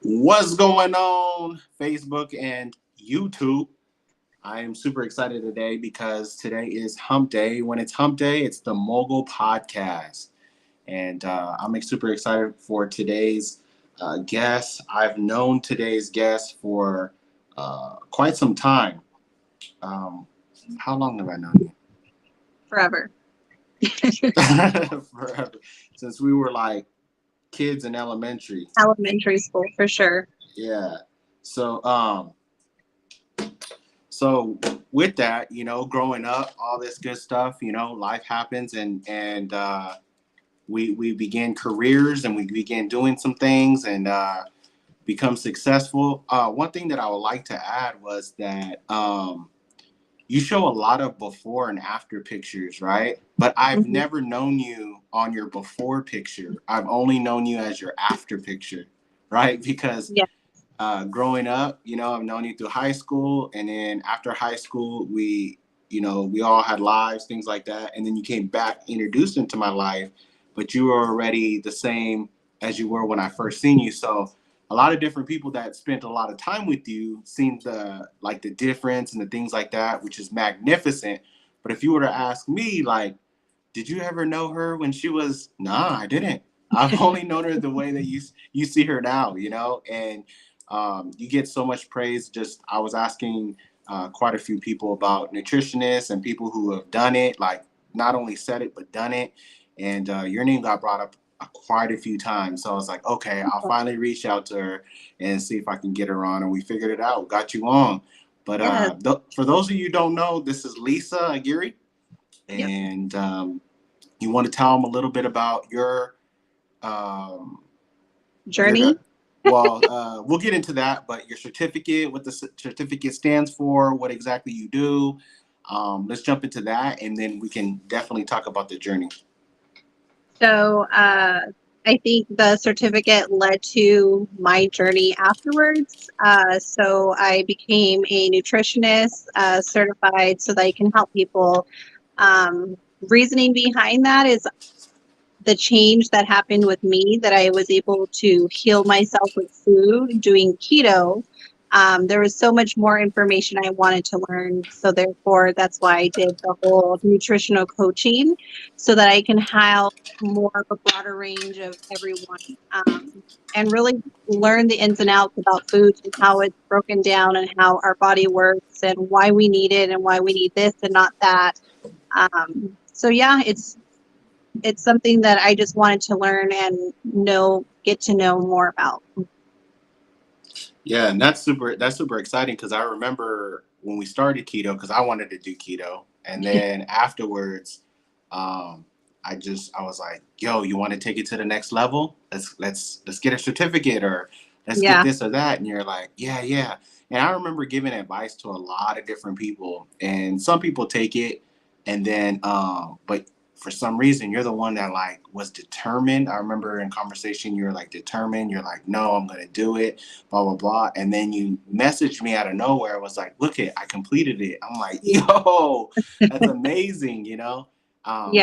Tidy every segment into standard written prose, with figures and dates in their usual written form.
What's going on, Facebook and YouTube? I am super excited today because today is Hump Day. When it's Hump Day, it's the Mogul podcast. And I'm super excited for today's guest. I've known today's guest for quite some time. Um, how long have I known you? Forever. Forever. Since we were like kids in elementary. Elementary school for sure. Yeah. So, so with that, growing up, all this good stuff, life happens, and we begin careers and we begin doing some things and become successful. One thing that I would like to add was that you show a lot of before and after pictures, right? But I've Hmm. never known you on your before picture. I've only known you as your after picture, right? Because Yeah. growing up, I've known you through high school, and then after high school, we all had lives, things like that, and then you came back, introduced into my life, but you were already the same as you were when I first seen you. So a lot of different people that spent a lot of time with you seen the difference and the things like that, which is magnificent. But if you were to ask me, like, did you ever know her when she was? Nah, I didn't. I've only known her the way that you see her now, and you get so much praise. Just I was asking quite a few people about nutritionists and people who have done it, like not only said it but done it, and your name got brought up quite a few times. So I was like, okay, I'll finally reach out to her and see if I can get her on, and we figured it out. Got you on. But Yes. for those of you who don't know, this is Lisa Aguirre, Yep. and you want to tell them a little bit about um, Journey. we'll get into that, but your certificate, what the certificate stands for, what exactly you do. Let's jump into that, and then we can definitely talk about the journey. So I think the certificate led to my journey afterwards. So I became a nutritionist, certified, so that I can help people. Reasoning behind that is the change that happened with me, that I was able to heal myself with food doing keto. There was so much more information I wanted to learn. So therefore, that's why I did the whole nutritional coaching, so that I can help more of a broader range of everyone, and really learn the ins and outs about foods and how it's broken down and how our body works and why we need it and why we need this and not that. So yeah, it's something that I just wanted to learn and get to know more about. Yeah, and that's super exciting because I remember when we started keto because I wanted to do keto, and then afterwards, um, I was like, "Yo, you want to take it to the next level? Let's get a certificate or let's get Yeah. this or that." And you're like, "Yeah, yeah." And I remember giving advice to a lot of different people, and some people take it, and then but for some reason you're the one that like was determined. I remember in conversation you were like determined. You're like, "No, I'm gonna do it." Blah blah blah, and then you messaged me out of nowhere. Was like, "Look it, I completed it." I'm like, Yeah. "Yo, that's amazing." Yeah.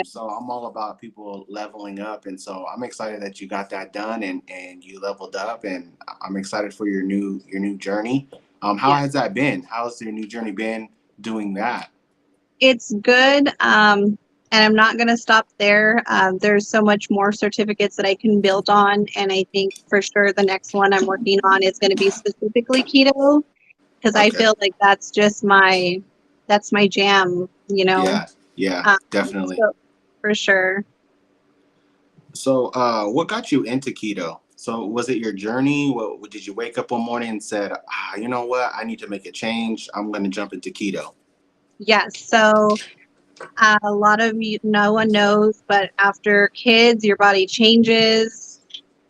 So I'm all about people leveling up, and so I'm excited that you got that done and you leveled up, and I'm excited for your new journey. How Yeah. has that been? How's your new journey been doing that? It's good. And I'm not going to stop there. There's so much more certificates that I can build on. And I think for sure the next one I'm working on is going to be specifically keto, because I Okay. feel like that's my jam. Yeah. Yeah. Um, Definitely. so for sure. So, what got you into keto? So, was it your journey? What did you wake up one morning and said, you know what? I need to make a change. I'm going to jump into keto. Yes. So a lot of you, no one knows, but after kids, your body changes.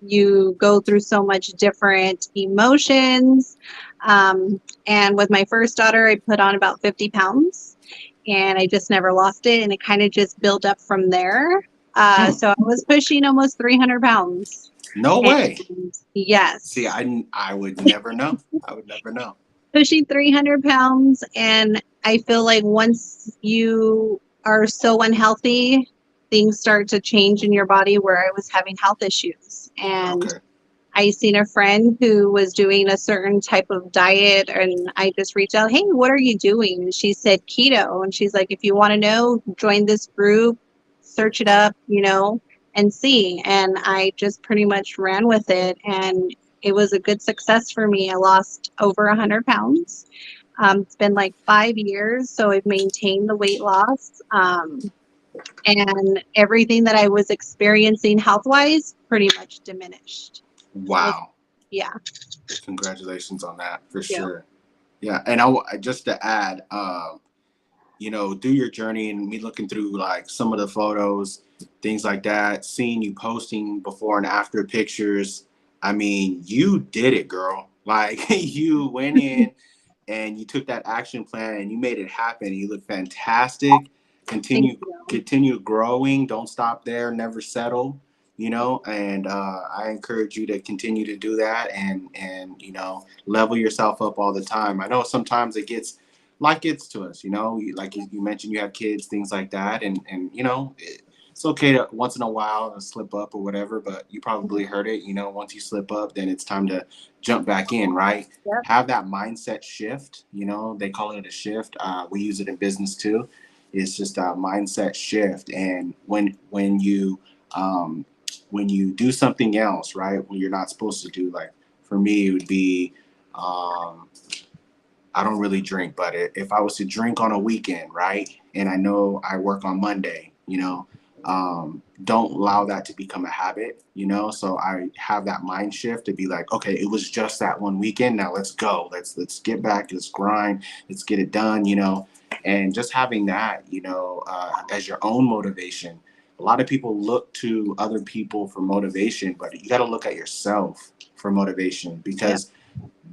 You go through so much different emotions. And with my first daughter, I put on about 50 pounds and I just never lost it. And it kind of just built up from there. Hmm. So I was pushing almost 300 pounds. No And way. See, yes, I would never know. I would never know. pushing 300 pounds. And I feel like once you are so unhealthy, things start to change in your body, where I was having health issues. And Okay. I seen a friend who was doing a certain type of diet, and I just reached out, hey, what are you doing? And she said keto. And she's like, if you want to know, join this group, search it up, and see. And I just pretty much ran with it. And it was a good success for me. I lost over 100 pounds. It's been like 5 years, so I've maintained the weight loss. And everything that I was experiencing health wise pretty much diminished. So, Wow. yeah. Congratulations on that for Yeah. sure. Yeah. And just to add, through your journey and me looking through like some of the photos, things like that, seeing you posting before and after pictures, I mean, you did it, girl. Like you went in and you took that action plan and you made it happen. You look fantastic. Thank Continue you. continue growing. Don't stop there. Never settle. And I encourage you to continue to do that and level yourself up all the time. I know sometimes life gets to us. Like you mentioned, you have kids, things like that, and it's okay to once in a while to slip up or whatever. But you probably heard it. Once you slip up, then it's time to jump back in, right? Yep. Have that mindset shift. They call it a shift. We use it in business too. It's just a mindset shift. And um, when you do something else, right, when you're not supposed to do, like for me, it would be um, I don't really drink, but if I was to drink on a weekend, right, and I know I work on Monday, don't allow that to become a habit, So I have that mind shift to be like, okay, it was just that one weekend. Now let's go. Let's get back. Let's grind. Let's get it done. And just having that, as your own motivation. A lot of people look to other people for motivation, but you got to look at yourself for motivation Yep. because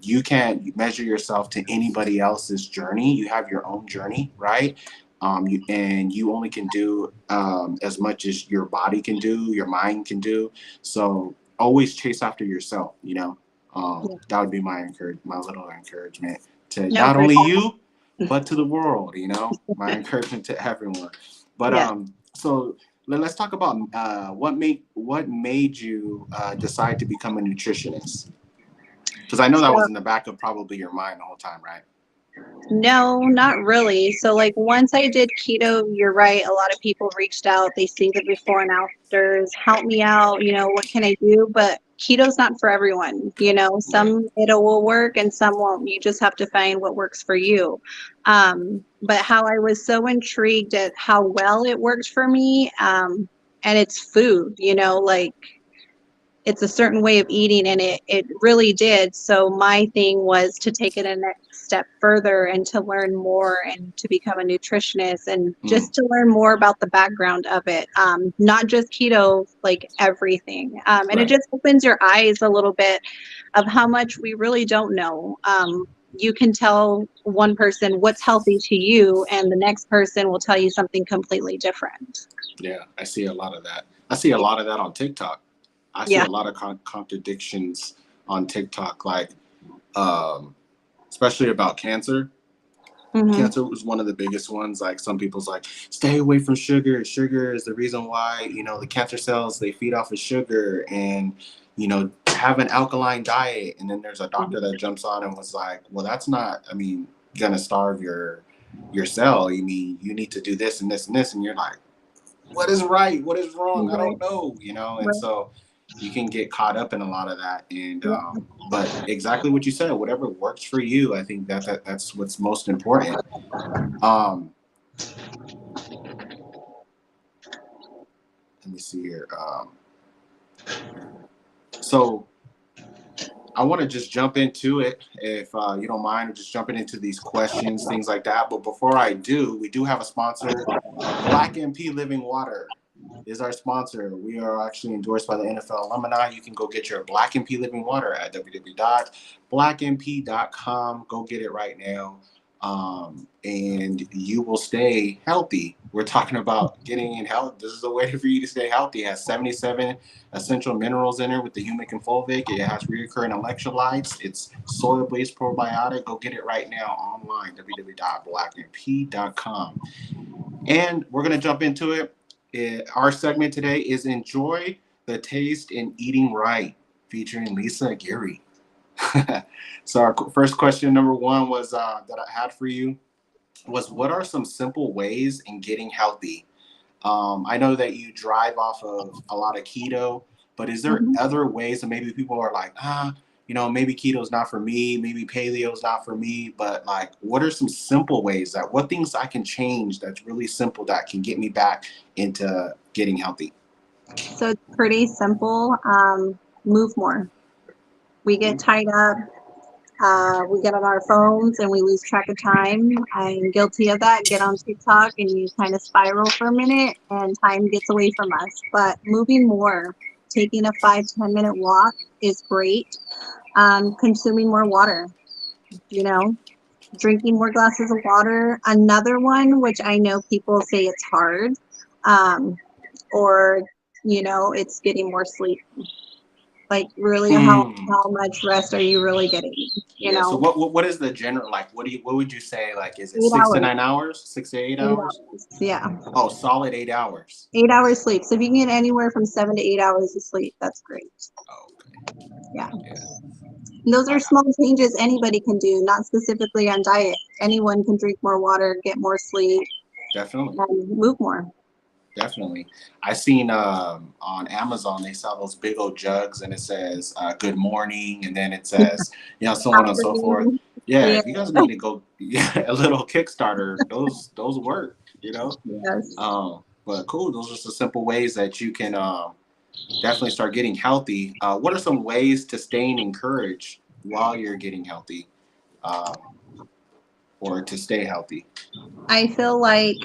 you can't measure yourself to anybody else's journey. You have your own journey, right? And you only can do as much as your body can do, your mind can do. So always chase after yourself. Yeah. That would be my little encouragement to No, not for only sure. you, but to the world. My encouragement to everyone. But Yes. so let's talk about what made you decide to become a nutritionist. Because I know that So was in the back of probably your mind the whole time, right? no, not really. So, like, once I did keto, you're right. A lot of people reached out. They see the before and afters. Help me out. What can I do? But keto's not for everyone. Right. Some it will work and some won't. You just have to find what works for you. But how I was so intrigued at how well it worked for me, and it's food. Like it's a certain way of eating and it really did. So my thing was to take it a next step further and to learn more and to become a nutritionist and Mm, just to learn more about the background of it, not just keto, like everything, and it right. just opens your eyes a little bit of how much we really don't know. You can tell one person what's healthy to you and the next person will tell you something completely different. Yeah, I see a lot of that. I see a lot of that on TikTok. I see Yeah. a lot of contradictions on TikTok, like um, especially about cancer. Hmm. Cancer was one of the biggest ones. Like some people's like, stay away from sugar. Sugar is the reason why the cancer cells they feed off of sugar, and have an alkaline diet. And then there's a doctor that jumps on and was like, well, that's not. I mean, gonna starve your cell. You mean you need to do this and this and this, and you're like, what is right? What is wrong? I Right. don't know. And Right. so you can get caught up in a lot of that. And Yeah. but exactly what you said, whatever works for you, I think that's what's most important. Um, Let me see here. So I want to just jump into it, if you don't mind, just jumping into these questions, things like that. But before I do, we do have a sponsor. Black MP Living Water is our sponsor. We are actually endorsed by the NFL alumni. You can go get your Black MP Living Water at www.blackmp.com. Go get it right now. And you will stay healthy. We're talking about getting in health. This is a way for you to stay healthy. It has 77 essential minerals in it with the humic and fulvic. It has recurring electrolytes. It's soil-based probiotic. Go get it right now online, www.blackmp.com. And we're going to jump into it. Our segment today is Enjoy the Taste in Eating Right. featuring Lisa Aguirre. So our first question number one was that I had for you was, what are some simple ways in getting healthy? I know that you drive off of a lot of keto, but is there Mhm. other ways that maybe people are like, maybe keto's not for me, maybe paleo's not for me, but like, what are some simple ways that, what things I can change that's really simple that can get me back into getting healthy? So it's pretty simple. Move more. We get tied up. We get on our phones and we lose track of time. I'm guilty of that. Get on TikTok and you kind of spiral for a minute and time gets away from us. But moving more, taking a 5-10 minute walk is great. Consuming more water, you know, drinking more glasses of water. Another one, which I know people say it's hard, um, or, it's getting more sleep. Like, really, Mm. how much rest are you really getting? You Yeah. So know, what is the general, like, what would you say, like, is it 8 hours. 6 to 9 hours, 6 to 8 hours? 8 hours. Yeah. Oh, solid 8 hours. 8 hours sleep. So if you can get anywhere from 7 to 8 hours of sleep, that's great. Oh, okay. Yeah. Yeah. And those are I small changes anybody can do, not specifically on diet. Anyone can drink more water, get more sleep, definitely. and move more. Definitely. I seen on Amazon they sell those big old jugs and it says good morning and then it says, so on and so forth. Afternoon. Yeah, Yeah. if you guys need to go yeah, a little Kickstarter, those work. Yes. But cool, those are some simple ways that you can definitely start getting healthy. What are some ways to staying encouraged while you're getting healthy, um, or to stay healthy? I feel like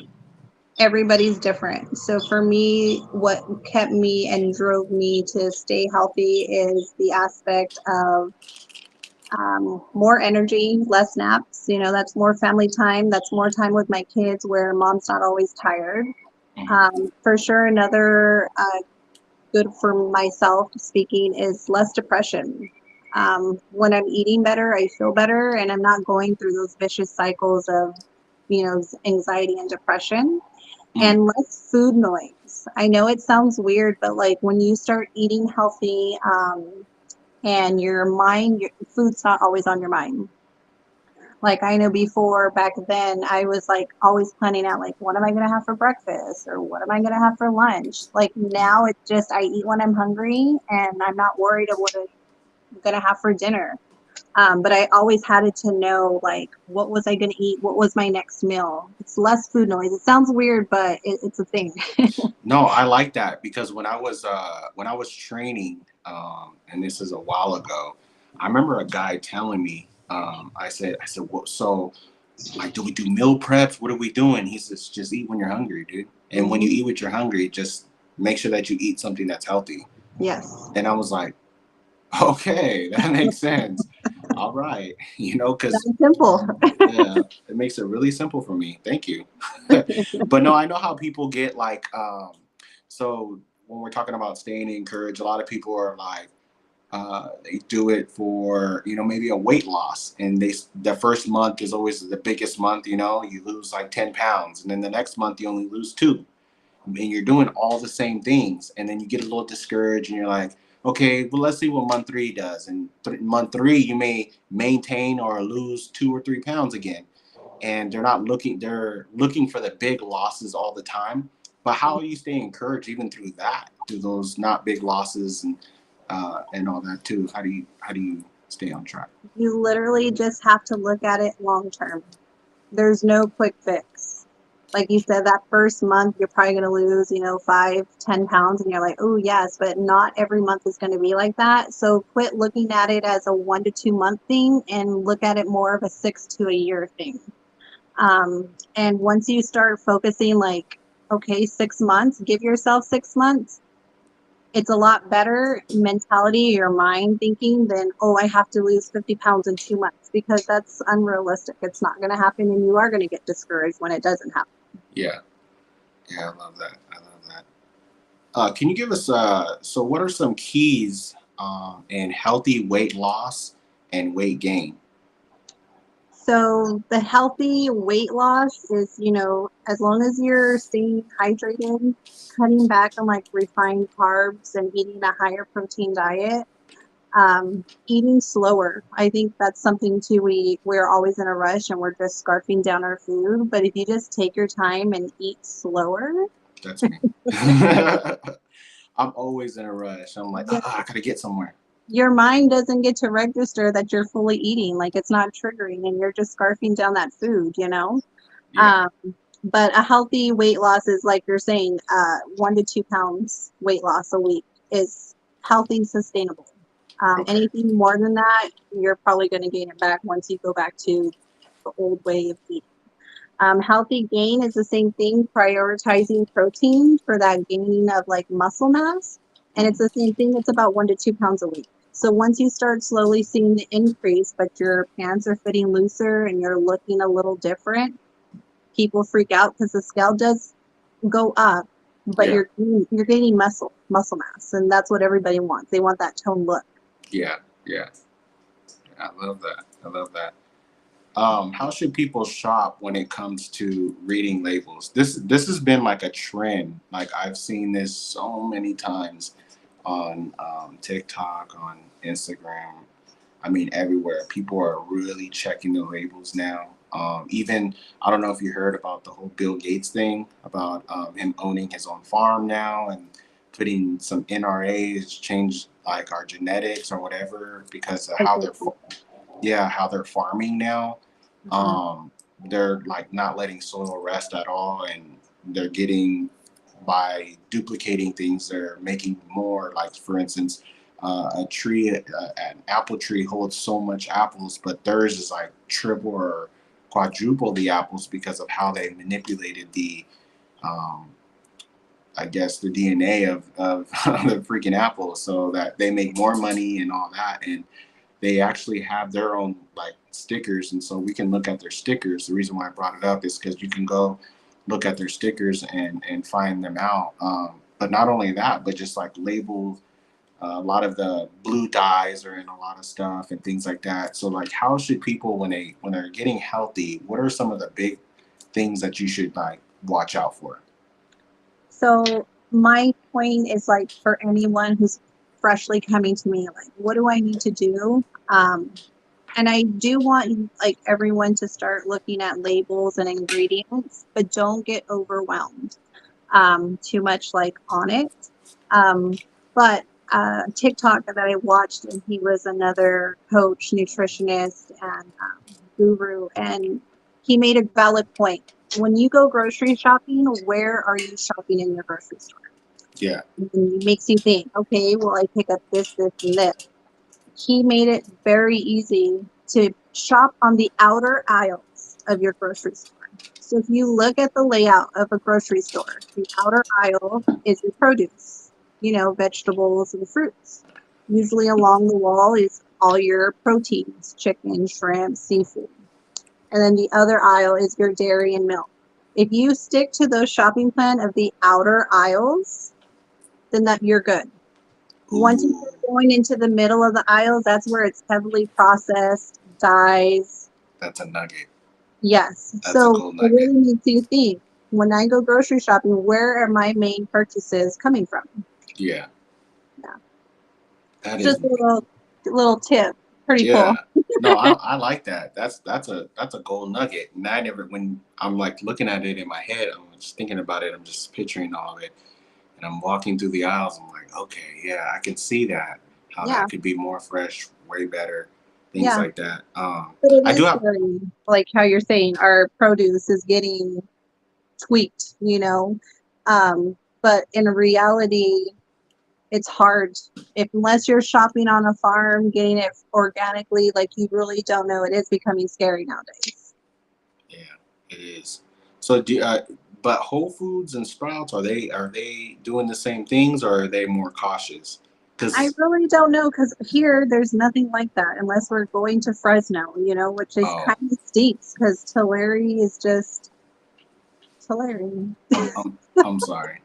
everybody's different. So for me, what kept me and drove me to stay healthy is the aspect of more energy, less naps. That's more family time. That's more time with my kids where mom's not always tired. Hmm. For sure, another good for myself speaking is less depression. When I'm eating better, I feel better and I'm not going through those vicious cycles of, anxiety and depression, Mm. and less food noise. I know it sounds weird, but like when you start eating healthy, and your food's not always on your mind. Like I know before back then, I was like always planning out like, what am I gonna have for breakfast or what am I gonna have for lunch? Like now it's just I eat when I'm hungry and I'm not worried of what I'm gonna have for dinner. But I always had it to know like what was I gonna eat, what was my next meal. It's less food noise. It sounds weird, but it's a thing. No, I like that because when I was training, and this is a while ago, I remember a guy telling me, I said, well, so like, do we do meal preps? What are we doing? He says, just eat when you're hungry, dude. And when you Mhm. eat when you're hungry, just make sure that you eat something that's healthy. Yes. And I was like, okay, that makes sense. All right, because That's simple. yeah, it makes it really simple for me. Thank you. But no, I know how people get like, so when we're talking about staying encouraged, a lot of people are like, they do it for, maybe a weight loss. And the first month is always the biggest month, you lose like 10 pounds. And then the next month you only lose two. And you're doing all the same things. And then you get a little discouraged and you're like, okay, well, let's see what month three does. And month three, you may maintain or lose 2 or 3 pounds again, and they're looking for the big losses all the time. But how do you stay encouraged even through that, through those not big losses and all that too? How do you stay on track? You literally just have to look at it long term. There's no quick fix. Like you said, that first month you're probably going to lose, 5-10 pounds, and you're like, oh yes, but not every month is going to be like that. So quit looking at it as a 1 to 2 month thing and look at it more of a 6 to a year thing. And once you start focusing, like, okay, 6 months, give yourself 6 months. It's a lot better mentality, your mind thinking than, oh, I have to lose 50 pounds in 2 months, because that's unrealistic. It's not going to happen. And you are going to get discouraged when it doesn't happen. Yeah, yeah, I love that. I love that. Can you give us so what are some keys in healthy weight loss and weight gain? So the healthy weight loss is, as long as you're staying hydrated, cutting back on like refined carbs and eating a higher protein diet, Eating slower. I think that's something too. We're always in a rush and we're just scarfing down our food. But if you just take your time and eat slower, That's me. I'm always in a rush. I'm like, yeah, I gotta get somewhere. your mind doesn't get to register that you're fully eating. Like it's not triggering, and you're just scarfing down that food. Yeah. Um, but a healthy weight loss is like you're saying, 1 to 2 pounds weight loss a week is healthy and sustainable. Okay. Anything more than that, you're probably going to gain it back once you go back to the old way of eating. Healthy gain is the same thing, prioritizing protein for that gaining of like muscle mass. And it's Mhm. the same thing, it's about 1 to 2 pounds a week. So once you start slowly seeing the increase, but your pants are fitting looser and you're looking a little different, people freak out because the scale does go up, but Yeah. you're gaining muscle mass, and that's what everybody wants. They want that tone look. Yeah. Yeah. I love that. I love that. How should people shop when it comes to reading labels? This has been like a trend. Like I've seen this so many times on TikTok, on Instagram. I mean, everywhere. People are really checking the labels now. Even I don't know if you heard about the whole Bill Gates thing about him owning his own farm now and putting some NRAs, change like our genetics or whatever because of how Okay. they're yeah, how they're farming now. Mhm. Um, they're like not letting soil rest at all, and they're getting by duplicating things. They're making more. Like for instance, a tree, an apple tree holds so much apples, but theirs is like triple or quadruple the apples because of how they manipulated the um, I guess the DNA of the freaking apple so that they make more money and all that. And they actually have their own like stickers, and so we can look at their stickers. The reason why I brought it up is because you can go look at their stickers and find them out. But not only that, but just like label a lot of the blue dyes are in a lot of stuff and things like that. So like, how should people when they're getting healthy? What are some of the big things that you should like watch out for? So my point is like for anyone who's freshly coming to me, like, what do I need to do? And I do want like everyone to start looking at labels and ingredients, but don't get overwhelmed too much like on it. Um, but TikTok that I watched, and he was another coach, nutritionist, and guru, and he made a valid point. When you go grocery shopping, where are you shopping in your grocery store? Yeah. And it makes you think, okay, well, I pick up this, and this. He made it very easy to shop on the outer aisles of your grocery store. So if you look at the layout of a grocery store, the outer aisle is your produce, vegetables and fruits. Usually along the wall is all your proteins, chicken, shrimp, seafood. And then the other aisle is your dairy and milk. If you stick to those shopping plan of the outer aisles, then that you're good. Once you start Ooh, going into the middle of the aisles, that's where it's heavily processed, dyes. that's a nugget. Yes. That's a So gold it nugget. really makes you think, when I go grocery shopping, where are my main purchases coming from? Yeah, Yeah. that is. Just a little tip. Pretty cool. Yeah. No, I like that. That's a gold nugget. And I never when I'm like looking at it in my head, I'm just thinking about it, I'm just picturing all of it. And I'm walking through the aisles, I'm like, okay, yeah, I can see that. How Yeah. that could be more fresh, way better, things Yeah. like that. But it I do is have scary, like how you're saying, our produce is getting tweaked, but in reality, it's hard. If unless you're shopping on a farm, getting it organically, like you really don't know. It is becoming scary nowadays. yeah, it is. So but Whole Foods and Sprouts, are they doing the same things or are they more cautious? I Cuz really don't know because here there's nothing like that unless we're going to Fresno, which is oh, kind of stinks because Tulare is just Tulare. I'm sorry.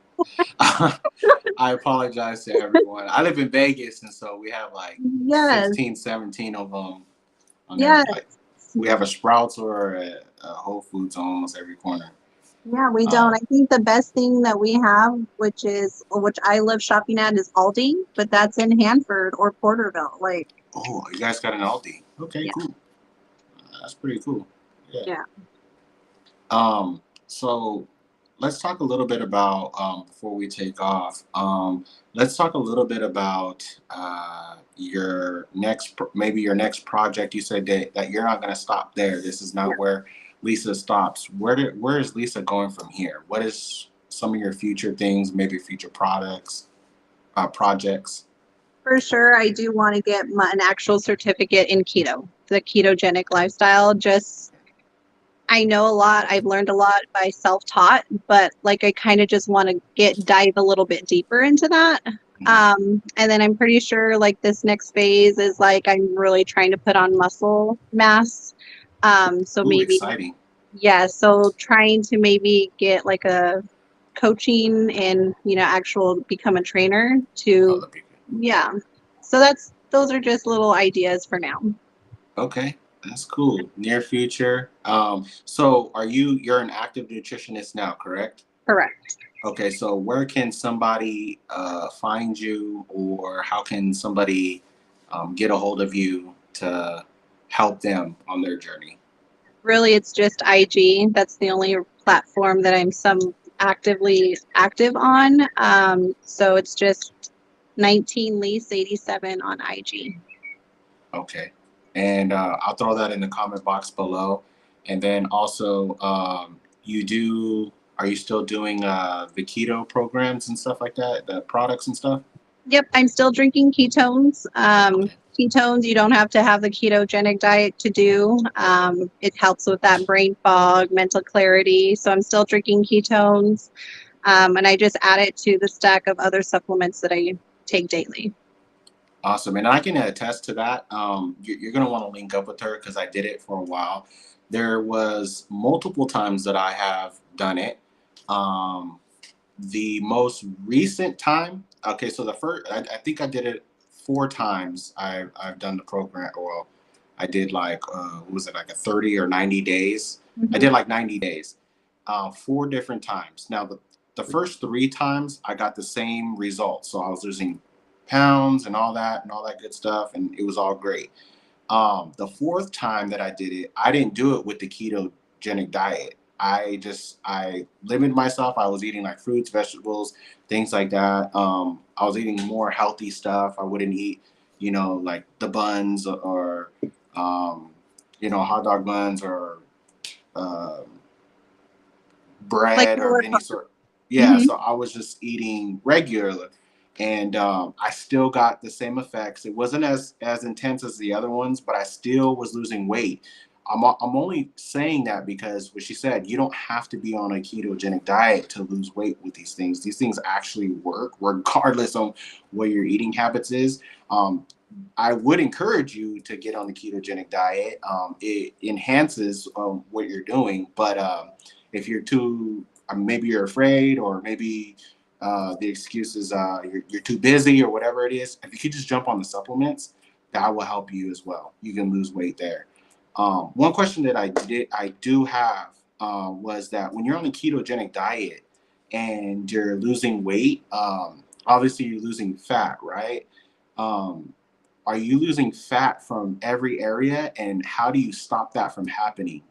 I apologize to everyone. I live in Vegas, and so we have like Yes, 16, 17 of them on every. yes, Like, we have a Sprouts or a Whole Foods on almost every corner. Yeah, we don't. I Um, think the best thing that we have, which I love shopping at, is Aldi, but that's in Hanford or Porterville. Like, oh, you guys got an Aldi. Okay, yeah, cool. That's pretty cool. Yeah. yeah. So let's talk a little bit about before we take off. Let's talk a little bit about your next, maybe your next project. You said that you're not going to stop there. This is not where Lisa stops. Where is Lisa going from here? What is some of your future things? Maybe future products, projects. For sure, I do want to get an actual certificate in keto, the ketogenic lifestyle. Just, I know a lot, I've learned a lot by self-taught, but like I kind of just want to dive a little bit deeper into that. Mhm. And then I'm pretty sure like this next phase is like I'm really trying to put on muscle mass. So Ooh, maybe, exciting! yeah, so trying to maybe get like a coaching and, actual become a trainer Oh, to, that'd be good. yeah. So those are just little ideas for now. Okay, that's cool. Near future. So you're an active nutritionist now, correct? Correct. Okay, so where can somebody find you, or how can somebody get a hold of you to help them on their journey? Really, it's just IG. That's the only platform that I'm some actively active on. So it's just 19 Lease 87 on IG. Okay, and I'll throw that in the comment box below. And then also, you do. Are you still doing the keto programs and stuff like that, the products and stuff? Yep, I'm still drinking ketones. Okay. Ketones, you don't have to have the ketogenic diet to do. It helps with that brain fog, mental clarity. So I'm still drinking ketones. And I just add it to the stack of other supplements that I take daily. Awesome, and I can attest to that. You're going to want to link up with her because I did it for a while. There was multiple times that I have done it. Um, the most recent time, okay, so the first, I think I did it 4 times. I've done the program. Well, I did like, what was it, like a 30 or 90 days? I Mhm. did like 90 days, 4 different times. Now, the first 3 times, I got the same results. So I was losing pounds and all that good stuff, and it was all great. The fourth time that I did it, I didn't do it with the ketogenic diet. I limited myself. I was eating like fruits, vegetables, things like that. I was eating more healthy stuff. I wouldn't eat, like the buns or um, hot dog buns or um Like bread of lower any carb. sort. Yeah, Mhm. so I was just eating regular, and I still got the same effects. It wasn't as intense as the other ones, but I still was losing weight. I'm only saying that because what she said, you don't have to be on a ketogenic diet to lose weight with these things. These things actually work regardless of what your eating habits is. Um, I would encourage you to get on the ketogenic diet. It enhances what you're doing, but if you're too, maybe you're afraid, or maybe the excuse is you're too busy or whatever it is. If you could just jump on the supplements, that will help you as well. You can lose weight there. One question that I do have was that when you're on a ketogenic diet and you're losing weight, obviously you're losing fat, right? Um, are you losing fat from every area, and how do you stop that from happening?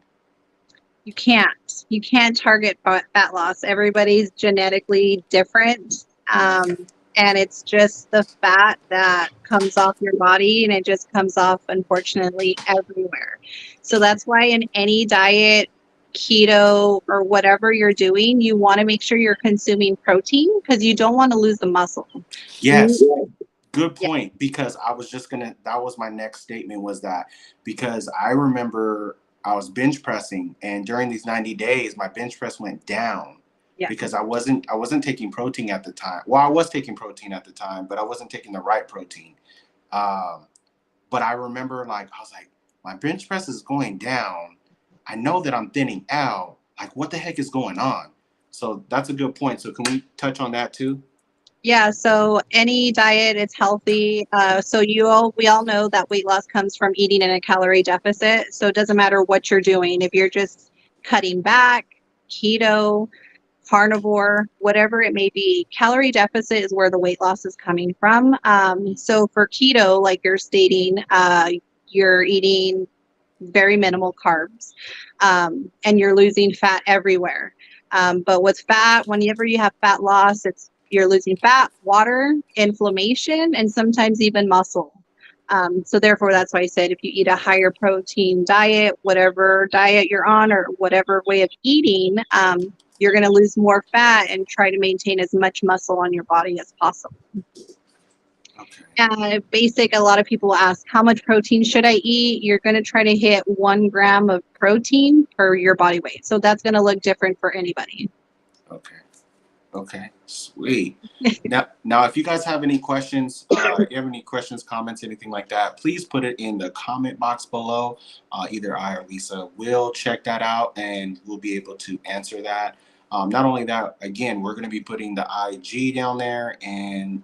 You can't. You can't target fat loss. Everybody's genetically different. And it's just the fat that comes off your body and it just comes off, unfortunately, everywhere. So that's why in any diet, keto, or whatever you're doing, you want to make sure you're consuming protein because you don't want to lose the muscle. Yes, You, good yeah. point. Because I was just gonna, that was my next statement, was that because I remember I was bench pressing, and during these 90 days, my bench press went down Yeah. because I wasn't taking protein at the time. Well, I was taking protein at the time, but I wasn't taking the right protein. Um, but I remember, like, I was like, my bench press is going down. I know that I'm thinning out. Like, what the heck is going on? So that's a good point. So can we touch on that too? Yeah, so any diet is healthy. So we all know that weight loss comes from eating in a calorie deficit. So it doesn't matter what you're doing. If you're just cutting back, keto, carnivore, whatever it may be. Calorie deficit is where the weight loss is coming from. So for keto, like you're stating, you're eating very minimal carbs, and you're losing fat everywhere. But with fat, whenever you have fat loss, you're losing fat, water, inflammation, and sometimes even muscle. So therefore, that's why I said if you eat a higher protein diet, whatever diet you're on or whatever way of eating, you're going to lose more fat and try to maintain as much muscle on your body as possible. Okay. Basic, a lot of people ask, how much protein should I eat? You're going to try to hit 1 gram of protein per your body weight. So that's going to look different for anybody. Okay. Okay. Sweet. Now, if you guys have any questions, if you have any questions, comments, anything like that, please put it in the comment box below. Either I or Lisa will check that out, and we'll be able to answer that. Not only that, again, we're going to be putting the IG down there, and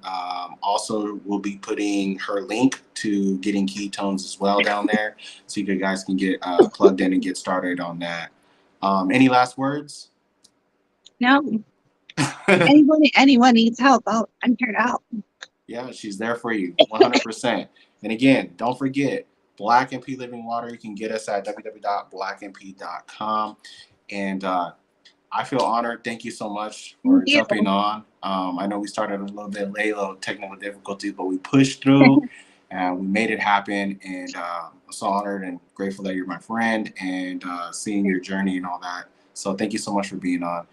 also we'll be putting her link to getting ketones as well down there, so you guys can get plugged in and get started on that. Any last words? No. Anyone needs help, I'm here to help. Yeah, she's there for you 100%. And again, don't forget, Black MP Living Water. You can get us at www.blackmp.com. And I feel honored. Thank you so much for jumping on. I know we started a little bit late, a little technical difficulties, but we pushed through and we made it happen. And I'm so honored and grateful that you're my friend and seeing your journey and all that. So thank you so much for being on.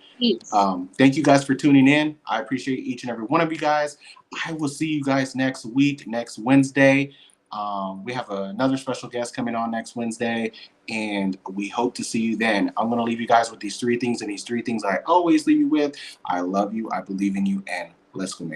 Thank you guys for tuning in. I appreciate each and every one of you guys. I will see you guys next week, next Wednesday. We have another special guest coming on next Wednesday, and we hope to see you then. I'm going to leave you guys with these 3 things, and these 3 things I always leave you with. I love you, I believe in you, and let's go make